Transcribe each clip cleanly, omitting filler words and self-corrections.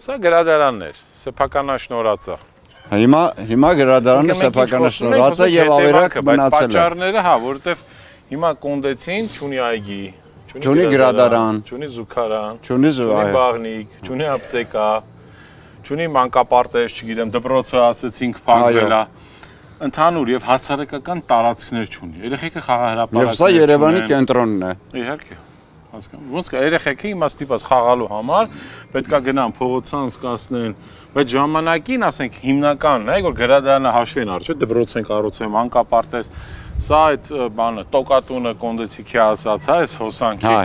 Սա գրադարանն էր, սեփականաշնորհածը։ Հիմա գրադարանը սեփականաշնորհած է եւ ավերակ մնացել է։ Բայց պատճառները, հա, որովհետեւ հիմա Կոնդեցին չունի այգի, չունի գրադարան, չունի զուգարան, չունի բաղնիկ, չունի ապտեկա, չունի մանկապարտեզ, չգիտեմ, դպրոցը ասեցինք փակվել է։ Ընդհանուր եւ հասարակական տարածքներ չունի։ Երեխեքը խաղահրապարակներ չունեն։ Եվ սա Երևանի կենտրոնն է։ Իհարկե։ Հասկանում։ Ոնց կա երեխեքը հիմա ստիպած խաղալու համար պետքա գնան փողոցը անցկացնեն, բայց ժամանակին, ասենք, հիմնականն է, որ գրադարանը հաշվեն առ, չէ՞, դպրոց են կառուցել, մանկապարտեզ, սա այդ բանը, տոկատունը Կոնդեցիքի ասած, հա, այս հոսանքի։ Հա։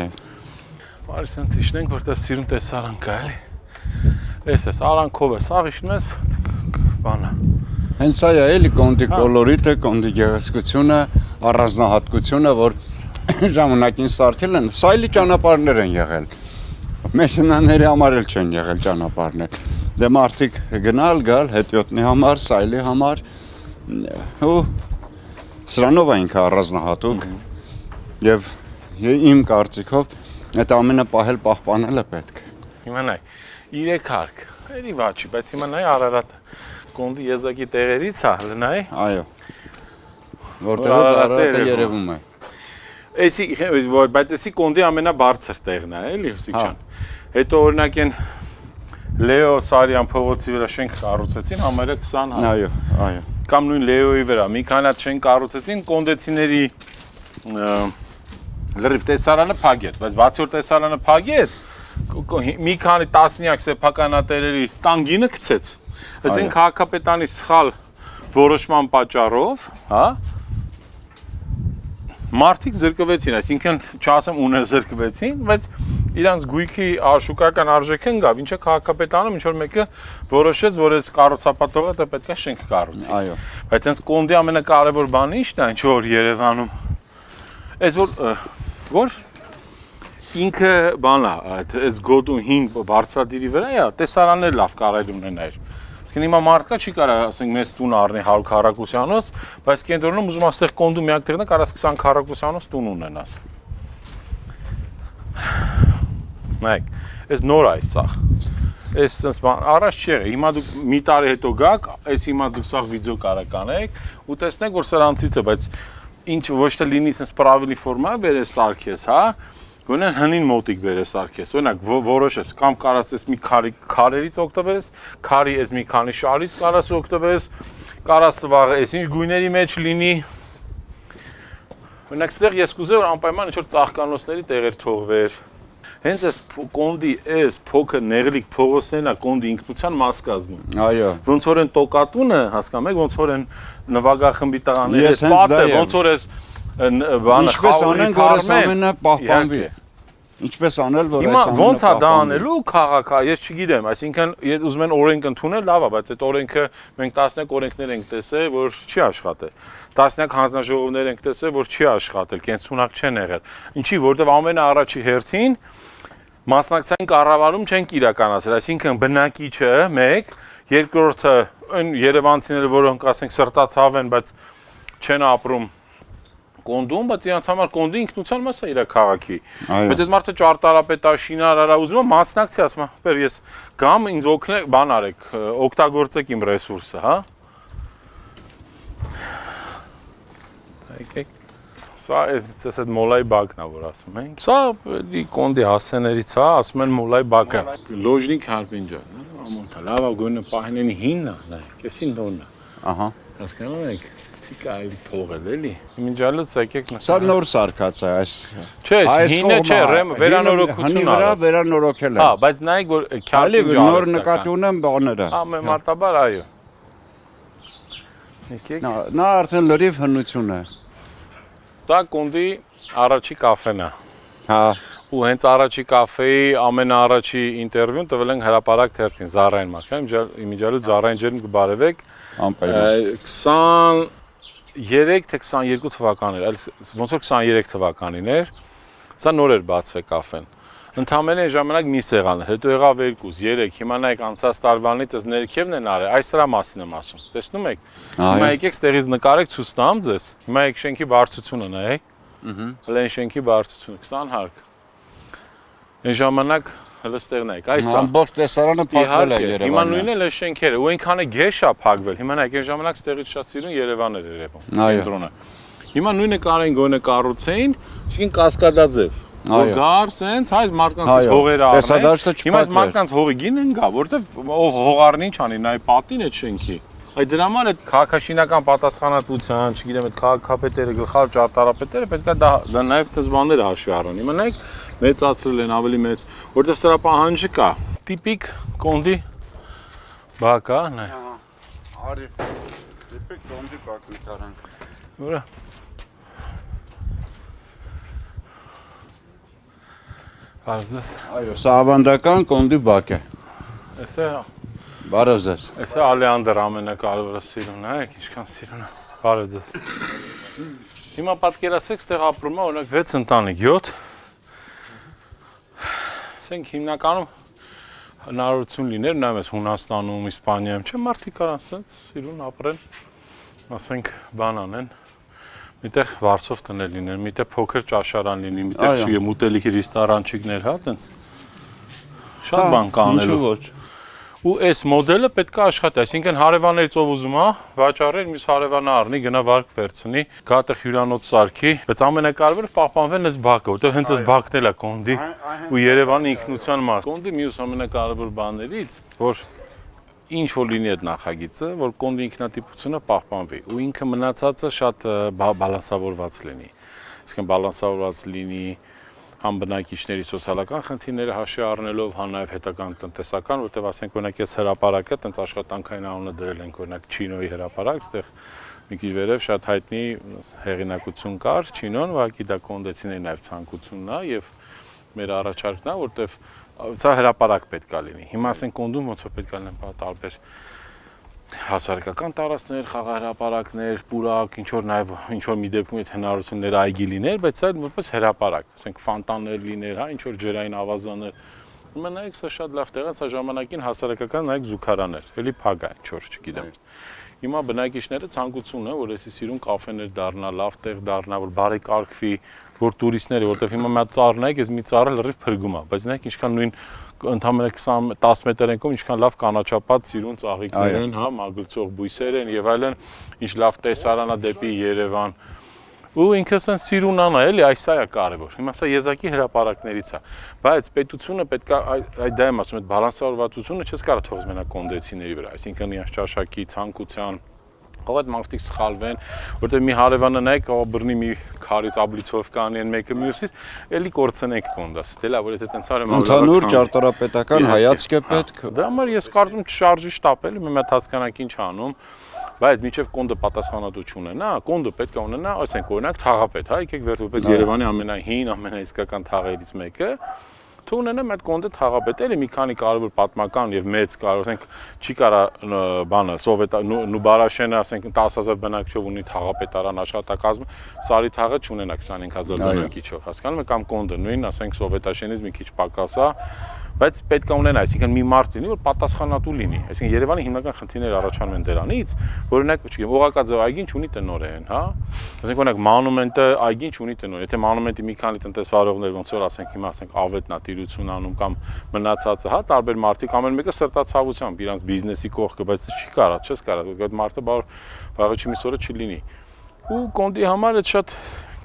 Բարի սենց իշնենք, որտեղ սիրուն տեսարան կա, էլի։ Էս արանքով է, սաղ իշնում ես բանը։ Հենց սա է էլի Կոնդի կոլորիտը, Կոնդի գեղեցկությունը, առանձնահատկությունը, որ ժամանակին սարքել են, սայլի ճանապարհներ են եղել։ Մեքենաների համար էլ չեն եղել ճանապարհներ։ Դե մարդիկ գալ, հետիոտնի համար, սայլի համար ու սրանով է ինքը առանձնահատուկ եւ իմ կարծիքով այդ ամենը պահպանել է պետք։ Հիմա նայ, 3 հարկ, էլի վաճի, բայց հիմա նայ Արարատ Կոնդի եզակի տեղերից է, նայ։ Այո։ Որտեղից Արարատը երևում է։ Բայց էսի Կոնդի ամենաբարձր տեղն է, էլի Հուսիկյան։ Հետո օրինակ են Լեո Սարյան փողոցի վրա շենք կառուցեցին, համարը 20 հատ։ Այո։ Կամ նույն Լեոյի վրա մի քանի հատ շենք կառուցեցին, Կոնդեցիների լրիվ տեսարանը փակեց, բայց բացի որ տեսարանը փակեց, մի քանի տասնյակ սեփականատերերի տանգինը գցեց։ Այսինքն քաղաքապետանի սխալ որոշման պատճառով, հա, մարդիկ զրկվեցին, այսինքն չասեմ ուներ զրկվեցին, բայց իրանց գույքի աշուկական արժեքը ընկավ, ինչը քաղաքապետանը ինչ որ մեկը որոշեց, որ այս կառուցապատողը դա պետք է շենք կառուցի։ Այո։ Բայց հենց Կոնդի ամենակարևոր բանը ի՞նչն է, ինչ որ Երևանում։ Այս որ ինքը բանա, այս գոտու 5 բարձրադիրի վրա է, տեսարաններ լավ կարելի ունենալ։ Հիմա մարդկա չի կարա, ասենք, մեծ տուն առնի 100 քառակուսյանոց, բայց կենտրոնում ուզում ասեղ Կոնդու միակ տեղն է, կարաս 20 քառակուսյանոց տուն ունենաս։ Նայեք, այս նոր է սաղ։ Այս sense բան առաջ չի եղել։ Հիմա դուք մի տարի հետո գաք, այս հիմա դուք սաղ վիդեո կարող կանեք ու տեսնեք, որ սրանցից է, բայց ինչ ոչ թե լինի sense правильный format բերես սարքես, հա։ Գոնե հնին մոտիկ բերես սարքես, օրինակ որոշես կամ կարաս ես մի քարերից օգտվես, քարի ես մի քանի շարից կարաս օգտվես, կարաս վաղը ես ինչ գույների մեջ լինի։ Օրինակ ստեղ ես կուզեի որ անպայման ինչ որ ծաղկանոցների տեղեր թողվեր։ Հենց այս Կոնդի այս փոքր նեղլիկ փողոցներն է Կոնդի ինքնության մաս կազմում։ Այո։ Ոնց որ են տոկատունը, հասկանում եք, ոնց որ են նվագախմբի տղաները, այս պատը, ոնց որ այս բանը ինչպես անենք որ այս ամենը պահպանվի։ Ինչպես անել որ այս ամենը ոնց է դա անելու քաղաքը, ես չգիտեմ, այսինքն ուզում են օրենք ընդունել, լավ է, բայց այդ օրենքը մենք 11 օրենքներ ենք տեսել, որ չի աշխատել։ 11 հանձնաժողովներ ենք տեսել, որ չի աշխատել, կենսունակ չեն եղել։ Ինչի, որովհետև ամենաառաջի հերթին մասնակցային կառավարում չենք իրականացրել, այսինքն բնակիչը 1, երկրորդը այն երևանցիները, որոնք ասենք սրտացավ են, բայց չեն ապրում Կոնդում, բայց իրանց համար Կոնդի ինքնության մաս է իր քաղաքի։ Բայց այդ մարդը ճարտարապետա, շինարարա ուզում է մասնակցի, ասում է, «Բեր ես գամ, ինձ օգնեք, բան արեք, օգտագործեք իմ ռեսուրսը, հա»։ Եկեք։ Սա այս այդ մոլայի բակն է, որ ասում ենք։ Սա Կոնդի հասցեներից է, ասում են մոլայի բակը։ Լոժնիկ Հարպինջան, ամոնտա, լավ գոնե պահնեն 5-ն է, նայեք, էսին նորն է։ Ահա։ Հասկանում եք։ Կարելի թողել էլի։ Իմիջալից եկեք նստեք։ Սա նոր սարքած է այս։ Չէ, հինը չէ, վերանորոգություն հնի վրա վերանորոգել են։ Հա, բայց նայեք որ քյալի նոր նկատի ունեմ բաները։ Ամենամարտաբար այո։ Եկեք։ Նա արդեն լրիվ հնություն է։ Դա Կոնդի առաջի կաֆեն է։ Հա։ Ու հենց առաջի կաֆեի ամենաառաջի ինտերվյուն տվել են հրապարակ թերթին Զարային մարկան, իմիջալից Զարային ջերմ կբարևեք։ Անպայման։ 23 թե 22 թվականներ, այլ ոնց որ 23 թվականին էր, սա նոր էր բացվել կաֆեն։ Ընդամենը այն ժամանակ մի սեղան էր, հետո եղավ 2, 3, հիմա նայեք անցած տարվանից այս ներքևն են արել, այս սրա մասին եմ ասում։ Տեսնում եք։ Հիմա եկեք ստեղից նկարեք ցույց տամ ձեզ։ Հիմա եք շենքի բարձրությունը նայեք։ Հələ շենքի բարձրությունը 20 հարկ։ Այն ժամանակ հլստեղ նայեք, այս է։ Ամբողջ տեսարանը փակվել է Իհարկե, հիմա Երևանը։ նույնն էլ է շենքերը, ու այնքան է գեշ է փակվել։ Հիմա նայեք, այն ժամանակ ստեղից շատ սիրուն Երևան էր երևում։ Այո։ Կենտրոնը։ Հիմա նույնը կարեն գոնե կառուցեին, իսկին կասկադաձև։ Որ գար սենց, հայ մարդկանց հողերը առնեն։ Տեսադաշտը Հիմա այս չփակվեր։ մարդկանց հողի գինն գա, որովհետև հողարն ինչ անի, նայ պատին այդ շենքի։ Այդ դրա համար այդ քաղաքաշինական պատասխանատվության, չգիտեմ, այդ քաղաքապետերը, գլխավոր ճարտարապետերը պետք է դա նաև դες բաները հաշվի առնեն։ Հիմա նայեք, մեծացրել են ավելի մեծ, որովհետև սրա պահանջը կա։ Տիպիկ կոնդի բակ է, նայ։ Արի, տիպիկ կոնդի բակ նկարանք։ Ուրա։ Բարզես։ Այո, սա ավանդական կոնդի բակ է։ Էսե Բարև ձեզ։ Էսե Ալեանդր ամենակարևորը սիրուն է, ինչքան սիրուն է։ Բարև ձեզ։ Հիմա պատկերացրեք, ստեղ ապրում է օրինակ 6 ընտանիք, 7։ Ասենք հիմնականում հնարավորություն լիներ նայում ես Հունաստանում, Իսպանիայում, չէ՞ մարդիկ կարան ասենց սիրուն ապրեն, ասենք բան անեն։ Միտեղ վարձով տներ լինեն, միտեղ փոքր ճաշարան լինի, միտեղ չգիտեմ ուտելիքի ռեստորանчիկներ, հա, տենց։ Շատ բան կա անելու։ Ինչու ոչ։ Ու այս մոդելը պետք է աշխատի, այսինքն հարևաններից ով ուզում է, վաճառել, մյուս հարևանը առնի, գնա վարկ վերցնի, գատեղ հյուրանոց սարքի, բայց ամենակարևորը պահպանվեն այս բակը, որտեղ հենց այս բակն էլ է կոնդի ու Երևանի ինքնության մաս։ Կոնդի մյուս ամենակարևոր բաներից, որ ինչ որ լինի այդ նախագիծը, որ կոնդի ինքնատիպությունը պահպանվի ու ինքը մնացածը շատ բալանսավորված լինի։ Այսինքն բալանսավորված լինի համ բնակիչների սոցիալական խնդիրները հաշվի առնելով, հա նաև հետագան տնտեսական, որտեղ ասենք օրինակ այս հրապարակը տենց աշխատանքային անունը դրել ենք օրինակ Չինոյի հրապարակ, այստեղ մի քիչ վերև շատ հայտնի հեղինակություն կար Չինոն, ուղղակի դա կոնդեցիների նաև ցանկությունն է եւ մեր առաջարկն է, որտեղ սա հրապարակ պետք է լինի։ Հիմա ասենք կոնդում ոնց որ պետք է լինեն տարբեր հասարակական տարածքներ, խաղահրապարակներ, պուրակ, ինչ որ նաև ինչ որ մի դեպքում այդ հնարավորությունները այգի լիներ, բայց այլ որպես հրապարակ, ասենք ֆոնտաններ լիներ, հա, ինչ որ ջրային ավազաններ։ Ուրեմն նայեք, սա շատ լավ տեղ է, սա ժամանակին հասարակական նայեք զուգարան էր, էլի փագ է, ինչ որ չգիտեմ։ Հիմա բնակիչները ցանկություն է, որ էսի սիրուն կաֆեներ դառնա, լավ տեղ դառնա, որ բարեկարգվի, որ տուրիստները, որտեղ հիմա մի հատ ծառ նայեք, այս մի ծառը լրիվ փրկում է, բայց նայեք ինչքան նույն ընդամենը 20-10 մետր ենքում ինչքան լավ կանաչապատ սիրուն ծաղիկներ են, հա, մագլցող բույսեր են եւ այլն, ինչ լավ տեսարան է դեպի Երևան։ Ու ինքս են սիրունան է, էլի, այս է կարևոր։ Հիմա սա եզակի հրապարակներից է, բայց պետությունը պետք է այդ դա եմ ասում, այդ բալանսավորվածությունը չես կարող թողնել մենակ կոնդեցիների վրա, այսինքն իրենց ճաշակի, ցանկության, ով այդ մարդիկ սխալվեն, որտեղ մի հարևանը նայեք, ով բռնի մի քարից աբլիցով կանի են մեկը մյուսից, էլի կորցնենք կոնդաս։ Դե լավ, որ եթե տենց արեմ Ընդհանուր ճարտարապետական հայացք է պետք։ Դրա համար ես կարծում չշարժի շտապել, մի հատ հասկանանք ինչ անում, բայց միջև կոնդը պատասխանատվություն ունենա, կոնդը պետք է ունենա, ասենք օրինակ թաղապետ, հա, եկեք վերջապես Երևանի ամենահին, ամենաիսկական թաղերից մեկը Թու ունենեմ այդ կոնդը թաղապետ, էլի մի քանի կարևոր պատմական եւ մեծ կարող ասենք չի կարա բանը սովետ Նուբարաշենը ասենք 10000 բնակչով ունի թաղապետարան աշխատակազմ, Սարի թաղը չունենա 25000 բնակիչով, հասկանում եք, կամ կոնդը նույն ասենք սովետաշենից մի քիչ պակաս է, բայց պետք է ունենա, այսինքն մի մարդ լինի, որ պատասխանատու լինի, այսինքն Երևանի հիմնական խնդիրները առաջանում են դրանից, որ օրինակ, չգիտեմ, օղակաձև այգին չունի տնօրեն, հա, ասենք օրինակ մոնումենտը այգին չունի տնօրեն, եթե մոնումենտի մի քանի տնտեսվարողներ ոնց որ ասենք հիմա ասենք ավետն է տիրություն անում կամ մնացածը, հա, տարբեր մարդիկ ամեն մեկը սրտացավությամբ իրանց բիզնեսի կողքը, բայց չի կարա, չես կարա, այդ մարդը վաղը չի միսօրը չի լինի։ Ու կոնդի համար այդ շատ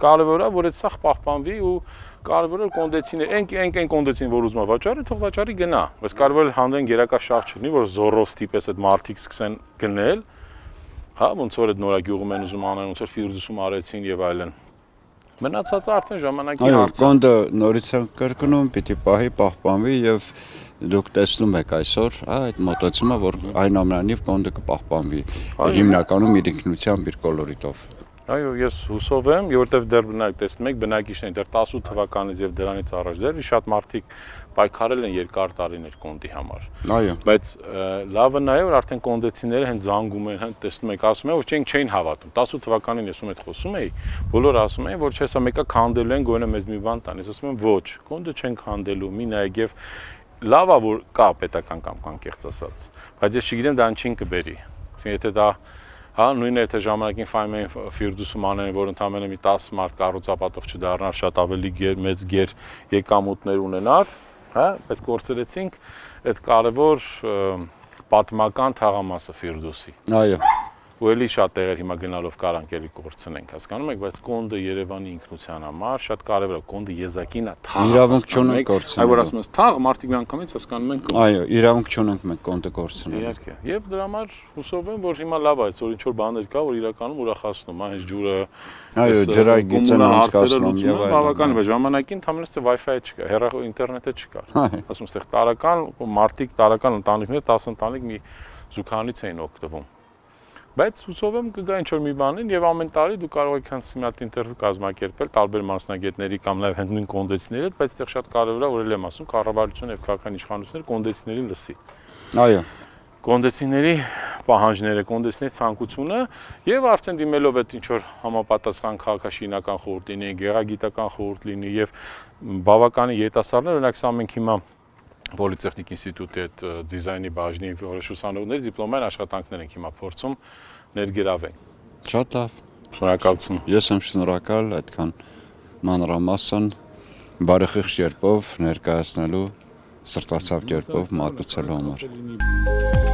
կարևոր է, որ այդ սախ պահպանվի ու կարևորը կոնդեցիներ, այն կոնդեցին, որ ուզում է վաճառի, թող վաճառի գնա, բայց կարևորը հանդեն գերակա շահ չլինի, որ զորով ստիպես այդ մարդիկ սկսեն գնել, հա, ոնց որ այդ նորագյուղում են ուզում անեն, ոնց որ Ֆիրդուսում արեցին եւ այլն։ Մնացածը արդեն ժամանակի հարց է։ Կոնդը նորից է կրկնում, պիտի պահի, պահպանվի եւ դուք տեսնում եք այսօր, այդ մոտեցումը, որ այնուամենայնիվ կոնդը կպահպանվի, հիմնականում իր ինքնությամբ, իր կոլորիտով։ Այո, ես հուսով եմ, որովհետև դեռ բնակ տեսնում եք, բնակիչները դեռ 18 թվականից եւ դրանից առաջ դեռ շատ մարդիկ պայքարել են երկար տարիներ կոնդի համար։ Այո։ Բայց լավը նա է, որ արդեն կոնդեցիները հենց զանգում են, հենց տեսնում եք, ասում են, որ չէին հավատում։ 18 թվականին ես ում հետ խոսում էի, բոլորը ասում էին, որ չէ, սա մեկը քանդելու են, գոնե մեզ մի բան տան։ Ես ասում եմ, ոչ, կոնդը չեն քանդելու, մի նայեք եւ լավա որ կա պետական կամ կանկեղծ ասած, բայց ես չգիտեմ դա ինչին կբերի։ Այսինքն եթե դա հա նույնը եթե ժամանակին ֆայմեն Ֆիրդուսում անեն, որ ընդամենը մի 10 մարդ կառուցապատող չդառնար, շատ ավելի մեծ գեր եկամուտներ ունենար, հա, բայց կորցրեցինք այդ կարևոր պատմական թաղամասը Ֆիրդուսի։ Այո։ Ու էլի շատ տեղեր հիմա գնալով կարանք էլի կորցնենք, հասկանում եք, բայց Կոնդը Երևանի ինքնության համար շատ կարևոր է, Կոնդը եզակին է թաղ։ Իրավունք չունենք կորցնելու։ Այ որ ասում ես թաղ, մարդիկ միանգամից հասկանում են Կոնդ։ Այո, իրավունք չունենք մենք Կոնդը կորցնելու։ Իհարկե։ Եվ դրա համար հուսով եմ, որ հիմա լավ է, այսօր ինչ որ բաներ կա, որ իրականում ուրախացնում, այս ջուրը, Այո, ջրագիծն անցկացնում եւ այլն։ Բավական է, ժամանակին ընդհանրապես Wi-Fi չկա, հեռախոս ինտերնետը չկա։ Ասում ես, տարական մարդիկ, տարական ընտանիքներ 10 ընտանիք մի զուգանից էին օգտվում։ Բայց հուսով եմ կգա ինչ-որ մի բանին եւ ամեն տարի դու կարող եք հենց մի հատ ինտերվյու կազմակերպել տարբեր մասնագետների կամ նաեւ հենց նույն կոնդեցիների հետ, բայց այդտեղ շատ կարեւոր է, որ էլ եմ ասում, կառավարությունը եւ քաղաքական իշխանությունները կոնդեցիներին լսի։ Այո։ Կոնդեցիների պահանջները, կոնդեցիների ցանկությունը եւ արդեն դիմելով այդ ինչ որ համապատասխան քաղաքաշինական խորհուրդ լինի, գեղագիտական խորհուրդ լինի եւ բավականին երիտասարդներ, օրինակ սա մենք հիմա Պոլիտեխնիկ ինստիտուտի այդ դիզայնի բաժնի որոշ ուսանողների դիպլոմային աշխատանքներ ենք հիմա փորձում ներգրավենք։ Շատ լավ։ Շնորհակալություն։ Ես եմ շնորհակալ այդքան մանրամասն բարեխիղճ կերպով ներկայացնելու, սրտացավ կերպով մատուցելու համար։